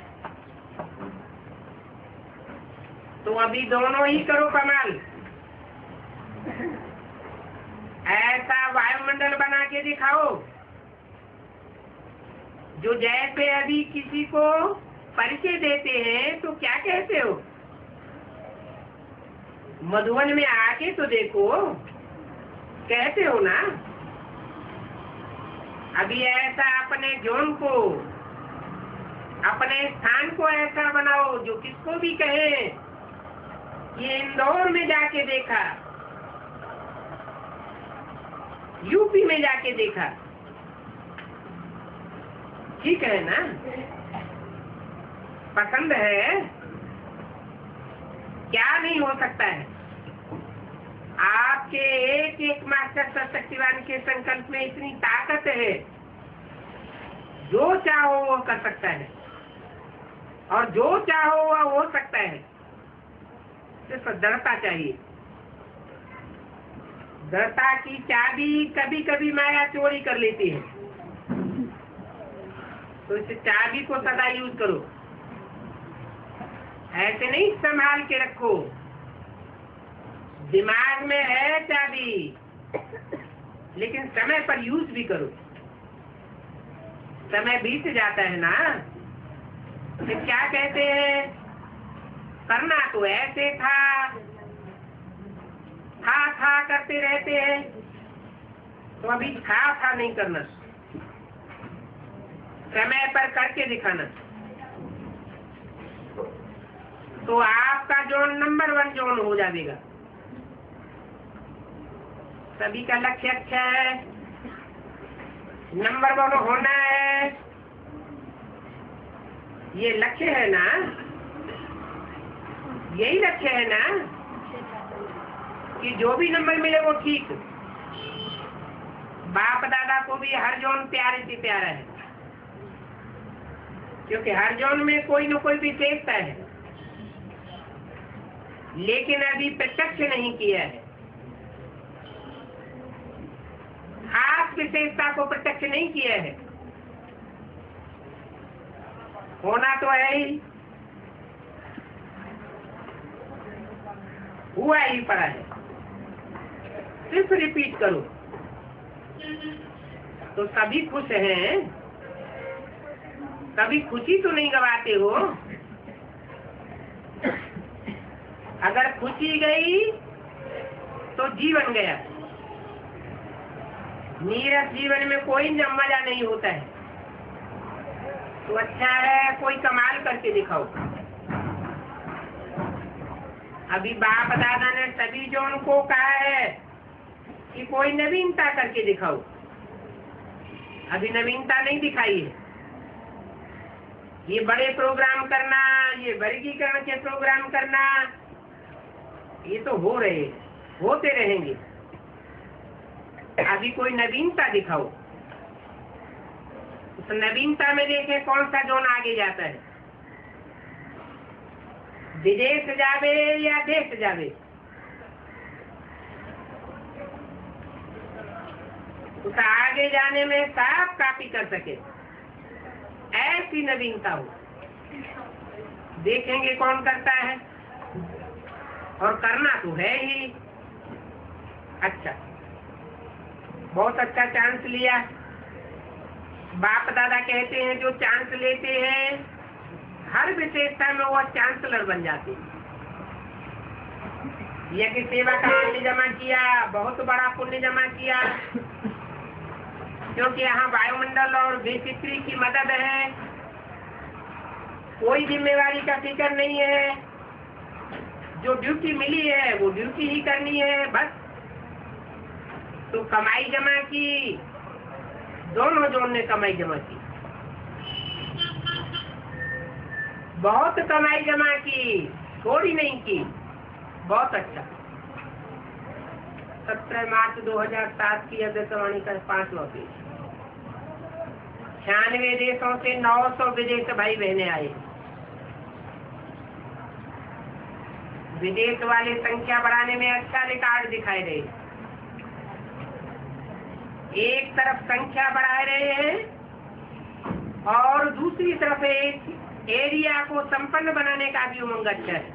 तो अभी दोनों ही करो कमाल। ऐसा वायुमंडल बना के दिखाओ जो जैसे अभी किसी को परिचय देते हैं तो क्या कहते हो? मधुबन में आके तो देखो, कहते हो ना। अभी ऐसा अपने जोन को, अपने स्थान को ऐसा बनाओ जो किसको भी कहे ये इंदौर में जाके देखा, यूपी में जाके देखा, ठीक है ना? पसंद है? क्या नहीं हो सकता है? आपके एक एक मास्टर सशक्तिवान के संकल्प में इतनी ताकत है, जो चाहो वो कर सकता है। और जो चाहो वह हो सकता है, सिर्फ दृढ़ता चाहिए। दृढ़ता की चाबी कभी कभी माया चोरी कर लेती है, तो इस चाबी को सदा यूज करो। ऐसे नहीं संभाल के रखो, दिमाग में है चाबी, लेकिन समय पर यूज भी करो। समय बीत जाता है ना, तो क्या कहते हैं, करना तो ऐसे था करते रहते हैं, तो अभी था नहीं करना, समय पर करके दिखाना। तो आपका जोन नंबर 1 जोन हो जाएगा। सभी का लक्ष्य अच्छा है, नंबर 1 होना है, ये लक्ष्य है ना, यही लक्ष्य है ना, कि जो भी नंबर मिले वो ठीक। बाप दादा को भी हर जोन प्यारे से प्यारा है, क्योंकि हर जोन में कोई न कोई विशेषता है, लेकिन अभी प्रत्यक्ष नहीं किया है। खास विशेषता को प्रत्यक्ष नहीं किया है, होना तो है ही, हुआ ही पड़ा है, सिर्फ रिपीट करो। तो सभी खुश हैं, कभी खुशी तो नहीं गवाते हो। अगर खुशी गई तो जीवन गया। नीरस जीवन में कोई मजा नहीं होता है। तो अच्छा है कोई कमाल करके दिखाओ। अभी बाप दादा ने सभी जोन को कहा है कि कोई नवीनता करके दिखाओ। अभी नवीनता नहीं दिखाई है। ये बड़े प्रोग्राम करना, ये वर्गीकरण के प्रोग्राम करना, ये तो हो रहे, होते रहेंगे। अभी कोई नवीनता दिखाओ। उस नवीनता में देखे कौन सा जोन आगे जाता है। विदेश जावे या देश जावे, उस आगे जाने में साफ कापी कर सके, ऐसी नवीनता हो। देखेंगे कौन करता है, और करना तो है ही। अच्छा, बहुत अच्छा चांस लिया। बाप दादा कहते हैं जो चांस लेते हैं हर विशेषता में वो चांसलर बन जाते हैं। यज्ञ सेवा का पुण्य जमा किया, बहुत बड़ा पुण्य जमा किया, क्योंकि यहाँ वायुमंडल और बेफिक्री की मदद है। कोई जिम्मेवारी का फिक्र नहीं है। जो ड्यूटी मिली है वो ड्यूटी ही करनी है बस। तो कमाई जमा की, दोनों जोन ने कमाई जमा की, बहुत कमाई जमा की, थोड़ी नहीं की। बहुत अच्छा। 17 मार्च 2007 की आकाशवाणी का 5वां पेज। 96 देशों से 900 विदेश भाई बहने आए। विदेश वाले संख्या बढ़ाने में अच्छा रिकॉर्ड दिखाई रहे। एक तरफ संख्या बढ़ा रहे हैं और दूसरी तरफ एक एरिया को संपन्न बनाने का भी उमंग अच्छा है।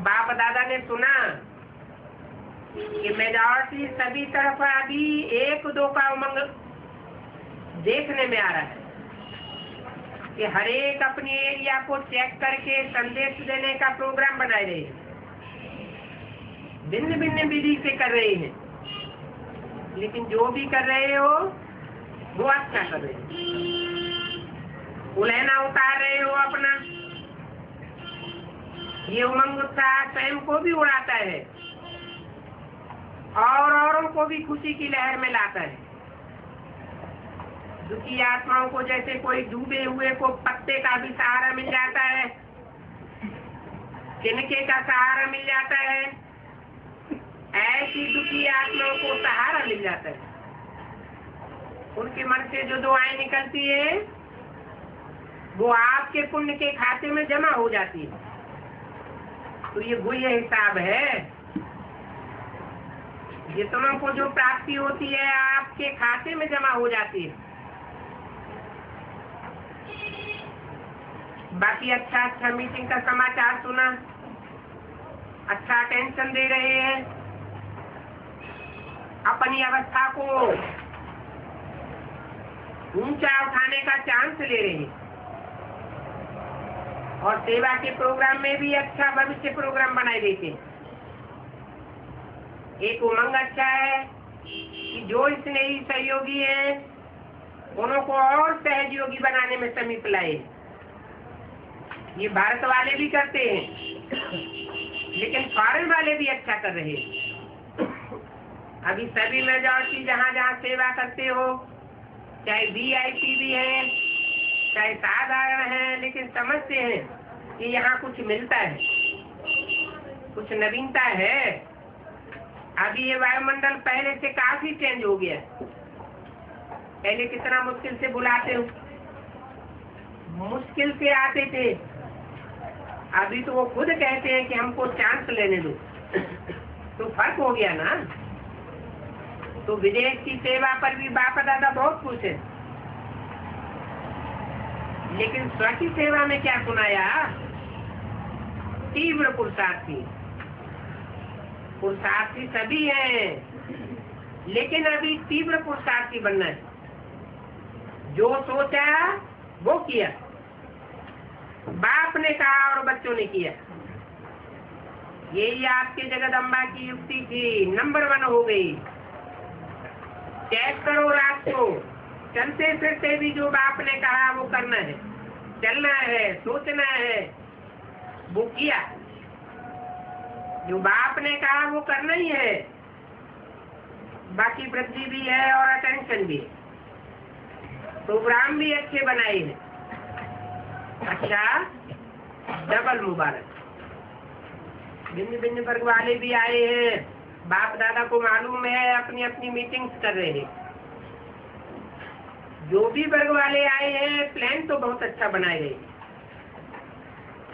बाप दादा ने सुना कि मेजॉरिटी सभी तरफ अभी 1-2 का उमंग देखने में आ रहा है कि हर एक अपने एरिया को चेक करके संदेश देने का प्रोग्राम बनाए रहे हैं। भिन्न भिन्न विधि से कर रहे हैं, लेकिन जो भी कर रहे हो वो अच्छा कर रहे हो। उलहना उतार रहे हो अपना। ये उमंग उत्साह स्वयं को भी उड़ाता है और औरों को भी खुशी की लहर में लाता है। दुखी आत्माओं को जैसे कोई डूबे हुए को पत्ते का भी सहारा मिल जाता है, तिनके का सहारा मिल जाता है, ऐसी दुखी आत्माओं को सहारा मिल जाता है। उनके मन से जो दुआएं निकलती है वो आपके पुण्य के खाते में जमा हो जाती है। तो ये गुह्य हिसाब है। जितनों को जो प्राप्ति होती है आपके खाते में जमा हो जाती है। बाकी अच्छा मीटिंग का समाचार सुना, अच्छा अटेंशन दे रहे हैं, अपनी अवस्था को ऊंचा उठाने का चांस ले रहे हैं। और सेवा के प्रोग्राम में भी अच्छा भविष्य प्रोग्राम बनाए देते हैं। एक उमंग अच्छा है कि जो स्नेही सहयोगी हैं उन्हों को और सहयोगी बनाने में समीप लाए। ये भारत वाले भी करते हैं, लेकिन फॉरेन वाले भी अच्छा कर रहे हैं। अभी सभी मेजॉरिटी जहाँ जहाँ सेवा करते हो, चाहे VIP भी है चाहे साधारण है, लेकिन समझते हैं कि यहाँ कुछ मिलता है, कुछ नवीनता है। अभी ये वायुमंडल पहले से काफी चेंज हो गया। पहले कितना मुश्किल से बुलाते हो, मुश्किल से आते थे। अभी तो वो खुद कहते हैं कि हमको चांस लेने दो। तो फर्क हो गया ना। तो विदेश की सेवा पर भी बाप दादा बहुत खुश है, लेकिन स्व की सेवा में क्या सुनाया? तीव्र पुरुषार्थी। पुरुषार्थी सभी हैं, लेकिन अभी तीव्र पुरुषार्थी बनना है। जो सोचा वो किया, बाप ने कहा और बच्चों ने किया। यही आपके जगदम्बा की युक्ति थी, नंबर 1 हो गई। चेक करो रात को, चलते फिरते भी जो बाप ने कहा वो करना है, चलना है, सोचना है, वो किया। जो बाप ने कहा वो करना ही है। बाकी वृद्धि भी है और अटेंशन भी, प्रोग्राम भी अच्छे बनाए हैं। अच्छा, डबल मुबारक। भिन्न भिन्न वर्ग वाले भी आए हैं। बाप दादा को मालूम है, अपनी अपनी मीटिंग्स कर रहे हैं। जो भी वर्ग वाले आए हैं, प्लान तो बहुत अच्छा बनाए गए।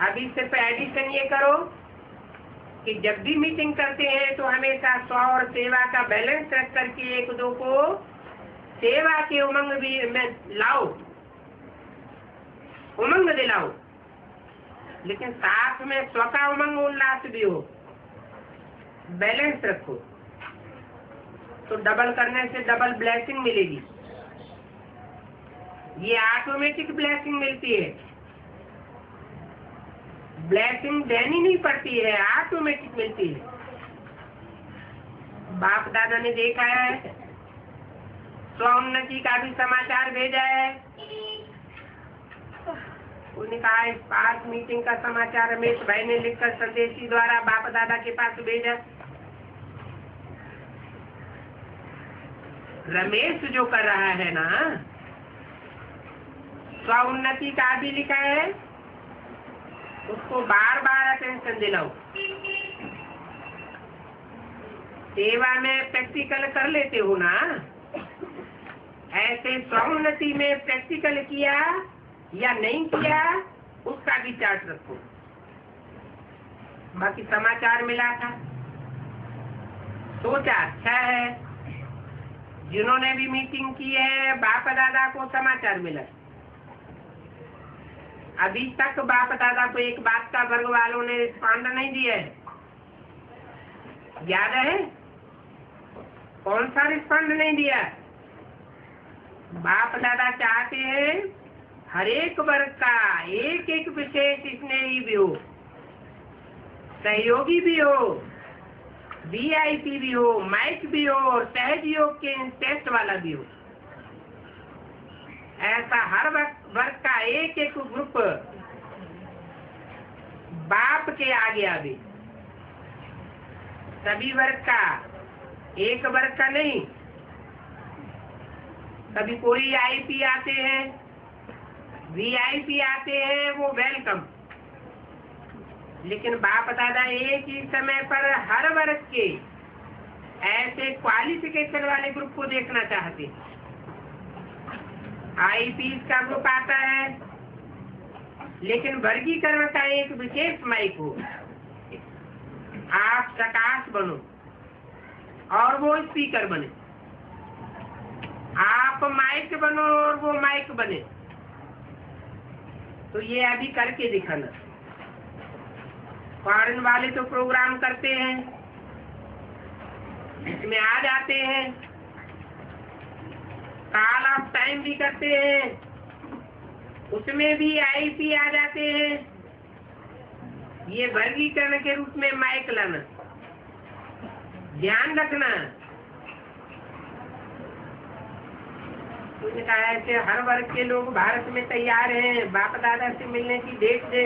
अभी सिर्फ एडिशन ये करो कि जब भी मीटिंग करते हैं तो हमेशा स्व और सेवा का बैलेंस रख करके एक दो को सेवा के उमंग भी में लाओ, उमंग दिलाओ, लेकिन साथ में स्व का उमंग उल्लास भी हो। बैलेंस रखो तो डबल करने से डबल ब्लेसिंग मिलेगी। ये ऑटोमेटिक ब्लेसिंग मिलती है। ब्लेसिंग देनी नहीं पड़ती है, ऑटोमेटिक मिलती है। बाप दादा ने देखा है, स्वोन्नति का भी समाचार भेजा है। उन्होंने कहा इस पास मीटिंग का समाचार रमेश भाई ने लिखकर संदेशी द्वारा बाप दादा के पास भेजा। रमेश जो कर रहा है ना, स्वोन्नति का भी लिखा है, उसको बार बार अटेंशन दिलाओ। सेवा में प्रैक्टिकल कर लेते हो ना, ऐसे स्वोन्नति में प्रैक्टिकल किया या नहीं किया उसका भी चार्ट रखो। बाकी समाचार मिला था, सोचा अच्छा है। जिन्होंने भी मीटिंग की है, बाप दादा को समाचार मिला। अभी तक बाप दादा को एक बात का वर्ग वालों ने रिस्पॉन्ड नहीं दिया है। याद है कौन सा रिस्पॉन्ड नहीं दिया? बाप दादा चाहते हैं हर एक वर्ग का एक एक विशेष स्नेही भी हो, सहयोगी भी हो, VIP भी हो, माइक भी हो और सहयोग के इंटरेस्ट वाला भी हो। ऐसा हर वर्ग का एक एक ग्रुप बाप के आगे आवे। सभी वर्ग का, एक वर्ग का नहीं। कभी कोई IP आते हैं, VIP आते हैं, वो वेलकम। लेकिन बाप दादा एक ही समय पर हर वर्ग के ऐसे क्वालिफिकेशन वाले ग्रुप को देखना चाहते हैं। IPs का ग्रुप आता है, लेकिन वर्गीकरण का एक विशेष माइक हो। आप सकाश बनो और वो स्पीकर बने, आप माइक बनो और वो माइक बने। तो ये अभी करके दिखाना। फॉरेन वाले तो प्रोग्राम करते हैं, इसमें आ जाते हैं, कॉल ऑफ टाइम भी करते हैं, उसमें भी आईपी आ जाते हैं। ये वर्गीकरण के रूप में माइक लाना, ध्यान रखना। उसने कहा है कि हर वर्ग के लोग भारत में तैयार हैं, बाप दादा से मिलने की डेट दे।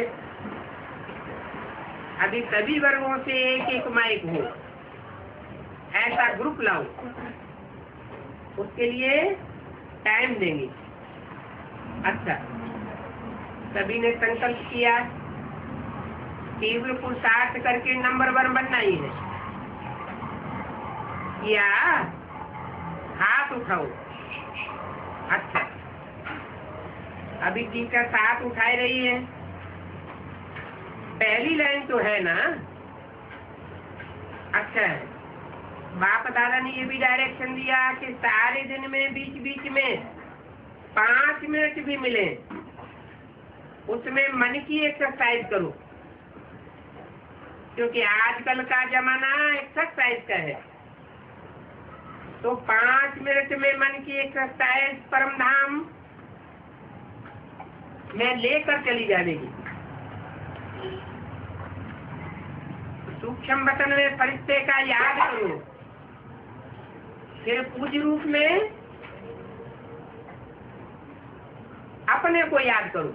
अभी सभी वर्गों से एक एक माइक हो, ऐसा ग्रुप लाओ। उसके लिए टाइम देंगे। अच्छा, सभी ने संकल्प किया, तीव्र पुरुषार्थ करके नंबर 1 बनना ही है। या हाथ उठाओ। अच्छा, अभी टीचर हाथ उठाए रही है। पहली लाइन तो है ना। अच्छा है, बाप दादा ने ये भी डायरेक्शन दिया कि सारे दिन में बीच बीच में 5 मिनट भी मिले, उसमें मन की एक्सरसाइज करो, क्योंकि आजकल का जमाना एक्सरसाइज का है। तो 5 मिनट में मन की एक्सरसाइज परम धाम में लेकर चली जाएगी। सूक्ष्म वतन में फरिश्ते का याद करो, फिर पूज्य रूप में अपने को याद करो,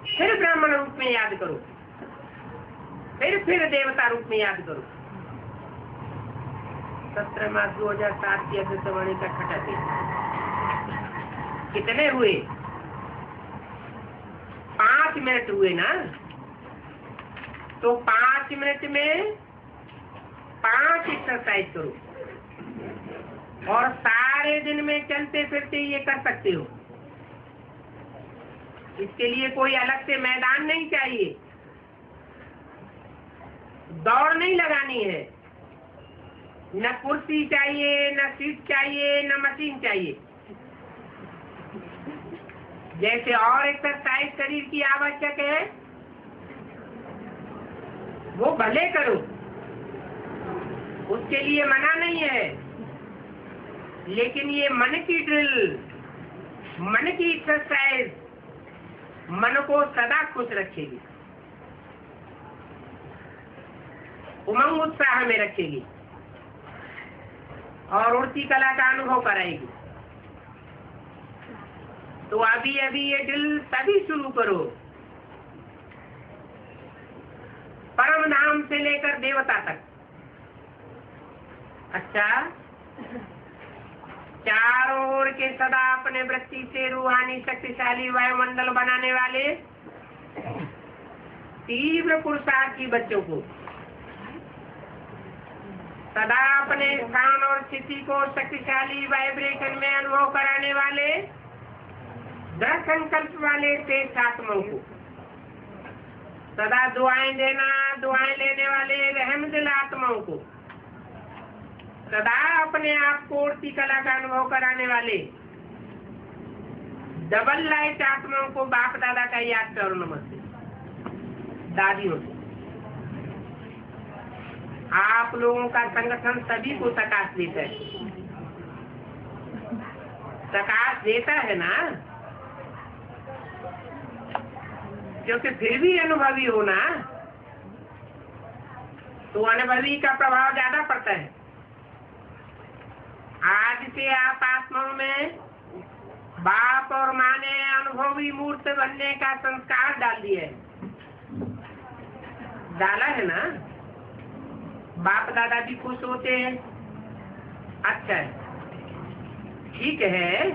फिर ब्राह्मण रूप में याद करो, फिर देवता रूप में याद करो। 17 मार्च 2007 की अभ्युत्थानी का छठा दिन। कितने हुए? 5 मिनट हुए ना। तो 5 मिनट में 5 एक्सरसाइज करो, और सारे दिन में चलते फिरते ये कर सकते हो। इसके लिए कोई अलग से मैदान नहीं चाहिए, दौड़ नहीं लगानी है, न कुर्सी चाहिए, न सीट चाहिए, न मशीन चाहिए। जैसे और एक्सरसाइज शरीर की आवश्यक है, वो भले करो, उसके लिए मना नहीं है। लेकिन ये मन की ड्रिल, मन की एक्सरसाइज मन को सदा खुश रखेगी, उमंग उत्साह में रखेगी और उड़ती कला का अनुभव कराएगी। तो अभी अभी ये ड्रिल तभी शुरू करो, परम धाम से लेकर देवता तक। अच्छा, चारों ओर के सदा अपने वृत्ति से रूहानी शक्तिशाली वायुमंडल बनाने वाले तीव्र पुरुषार्थी बच्चों को सदा अपने स्थान और स्थिति को शक्तिशाली वाइब्रेशन में अनुभव कराने वाले दृढ़ संकल्प वाले श्रेष्ठ आत्माओं को सदा दुआएं देना, दुआएं लेने वाले रहम दिल आत्माओं को सदा अपने आप को उड़ती कला का अनुभव कराने वाले डबल लाइट आत्माओं को बाप दादा का याद करो। नमस्ते दादियों से। आप लोगों का संगठन सभी को प्रकाश देता है, प्रकाश देता है ना, क्योंकि फिर भी अनुभवी होना, तो अनुभवी का प्रभाव ज्यादा पड़ता है। आज से आप आत्माओं में बाप और माँ ने अनुभवी मूर्त बनने का संस्कार डाल दिया है, डाला है ना। बाप दादा भी खुश होते हैं। अच्छा है, ठीक है,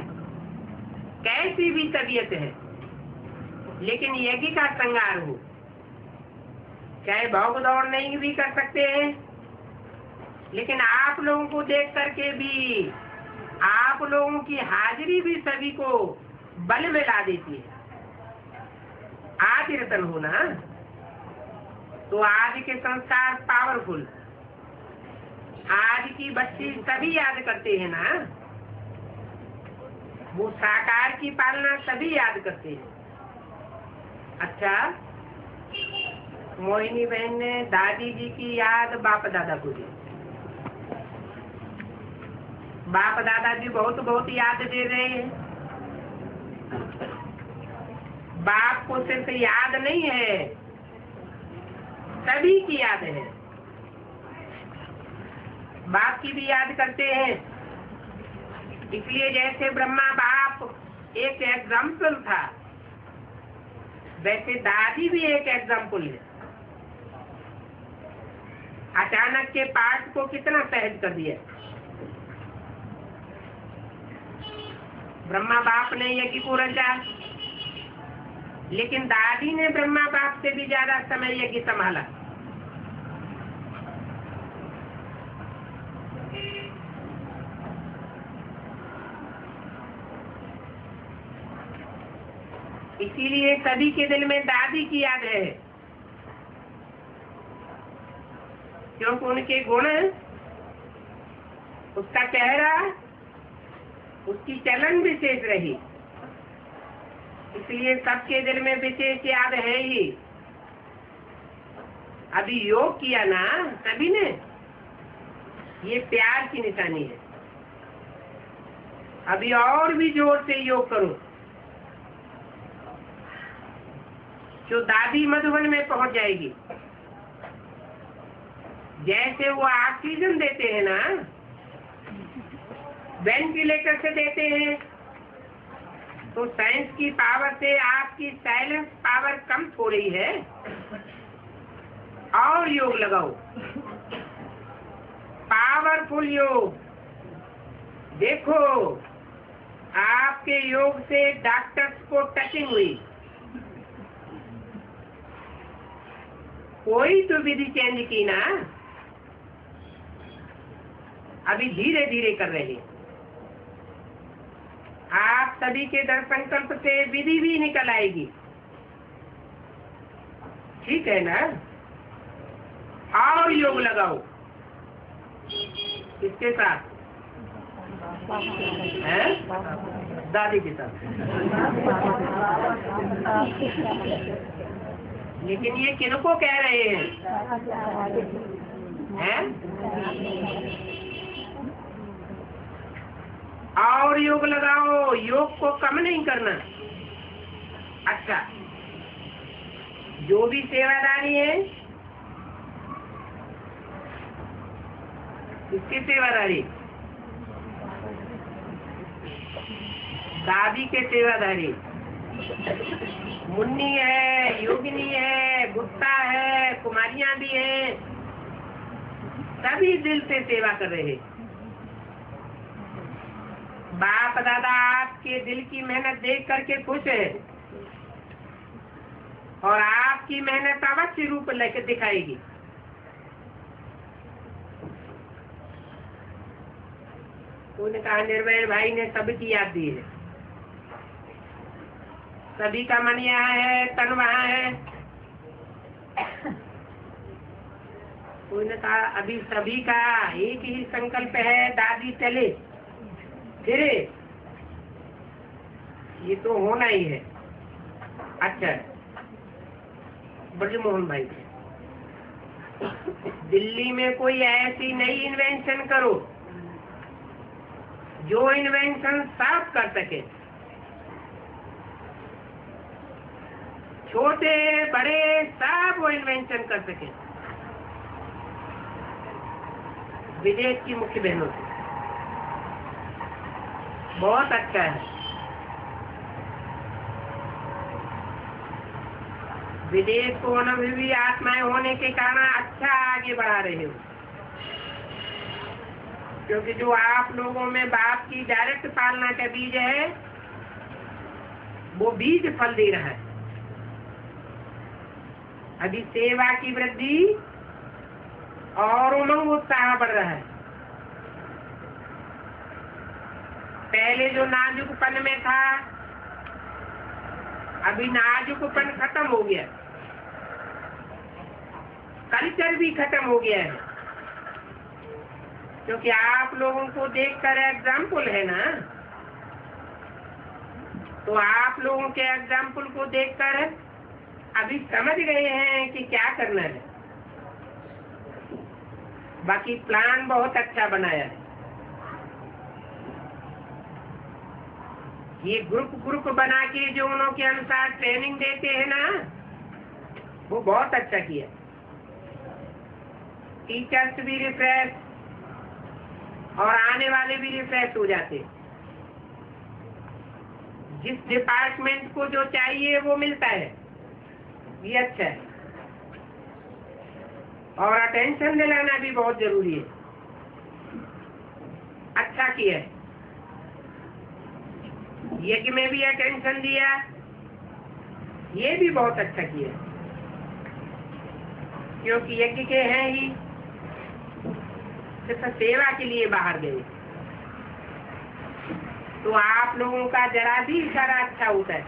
कैसी भी तबीयत है, लेकिन यज्ञ का श्रृंगार हो। चाहे भाग दौड़ नहीं भी कर सकते हैं, लेकिन आप लोगों को देख करके भी आप लोगों की हाजिरी भी सभी को बल में ला देती है। आदि रतन हो ना, तो आदि के संस्कार पावरफुल, आदि की बच्ची सभी याद करते हैं ना, वो साकार की पालना सभी याद करते हैं। अच्छा, मोहिनी बहन ने दादी जी की याद बाप दादा को दी। बाप दादा जी बहुत बहुत याद दे रहे हैं। बाप को सिर्फ याद नहीं है, सभी की याद है। बाप की भी याद करते हैं। इसलिए जैसे ब्रह्मा बाप एक एग्जाम्पल था, वैसे दादी भी एक एग्जाम्पल है। अचानक के पाठ को कितना सहज कर दिया। ब्रह्मा बाप ने यज्ञ को रचा, लेकिन दादी ने ब्रह्मा बाप से भी ज्यादा समय यज्ञ संभाला। इसीलिए सभी के दिल में दादी की याद है, क्योंकि उनके गुण, उसका चेहरा, उसकी चलन विशेष रही, इसलिए सबके दिल में विशेष याद है ही। अभी योग किया ना सभी ने, ये प्यार की निशानी है। अभी और भी जोर से योग करो, जो दादी मधुबन में पहुंच जाएगी। जैसे वो ऑक्सीजन देते हैं ना, वेंटिलेटर से देते हैं, तो साइंस की पावर से आपकी साइलेंस पावर कम हो रही है। और योग लगाओ, पावरफुल योग। देखो, आपके योग से डॉक्टर्स को टचिंग हुई। कोई तो विधि चेंज की ना, अभी धीरे धीरे कर रहे हैं। आप सभी के दृढ़ संकल्प से विधि भी निकल आएगी, ठीक है ना। और योग लगाओ किसके साथ है? दादी के साथ। लेकिन ये किनको कह रहे हैं? और योग लगाओ, योग को कम नहीं करना। अच्छा, जो भी सेवादारी है, किसकी सेवादारी? दादी के सेवादारी। मुन्नी है, योगिनी है, गुप्ता है, कुमारियां भी हैं, सभी दिल से सेवा कर रहे हैं। बाप दादा आपके दिल की मेहनत देख करके खुश है, और आपकी मेहनत अवश्य रूप लेकर दिखाएगी। उन्होंने कहा निर्भय भाई ने सबकी याद दी है, सभी का मन यहाँ है, तन वहाँ है। उन्होंने कहा अभी सभी का एक ही संकल्प है, दादी चले फिरे, ये तो होना ही है। अच्छा, ब्रजमोहन भाई, दिल्ली में कोई ऐसी नई इन्वेंशन करो जो इन्वेंशन सब कर सके, छोटे बड़े सब वो इन्वेंशन कर सके, विदेश की मुख्य बहनों से। बहुत अच्छा है। विदेश को अनुभवी आत्माएं होने के कारण अच्छा आगे बढ़ा रहे हो, क्योंकि जो आप लोगों में बाप की डायरेक्ट पालना का बीज है, वो बीज फल दे रहा है। अभी सेवा की वृद्धि और उमंग उत्साह बढ़ रहा है। पहले जो नाजुकपन में था, अभी नाजुकपन खत्म हो गया, कल्चर भी खत्म हो गया है, क्योंकि आप लोगों को देखकर एग्जाम्पल है ना, तो आप लोगों के एग्जाम्पल को देखकर अभी समझ गए हैं कि क्या करना है। बाकी प्लान बहुत अच्छा बनाया है। ये ग्रुप बना के जो उन्होंने के अनुसार ट्रेनिंग देते हैं ना, वो बहुत अच्छा किया। टीचर्स भी रिफ्रेश और आने वाले भी रिफ्रेश हो जाते। जिस डिपार्टमेंट को जो चाहिए वो मिलता है, ये अच्छा है। और अटेंशन दिलाना भी बहुत जरूरी है। अच्छा किया है, यज्ञ में भी अटेंशन दिया, ये भी बहुत अच्छा किया, क्योंकि यज्ञ के हैं ही सिर्फ सेवा के लिए बाहर गए, तो आप लोगों का जरा भी इशारा अच्छा होता है।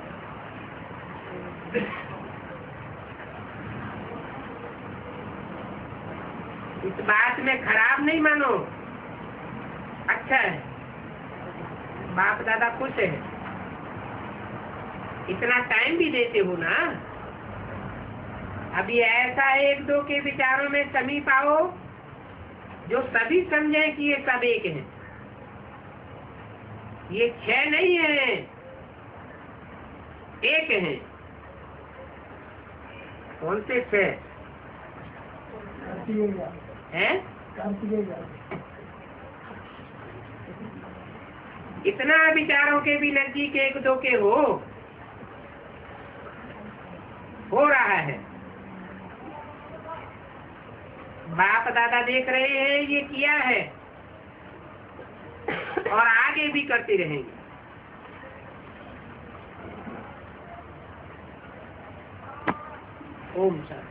इस बात में खराब नहीं मानो, अच्छा है, बाप दादा खुश है, इतना टाइम भी देते हो ना। अभी ऐसा एक दो के विचारों में समीप आओ जो सभी समझे कि ये सब एक है, ये 6 नहीं है, एक है। कौन से 6 है? इतना विचारों के भी नजदीक एक दो के हो रहा है। बाप दादा देख रहे हैं ये किया है और आगे भी करते रहेंगे। ओम शांति।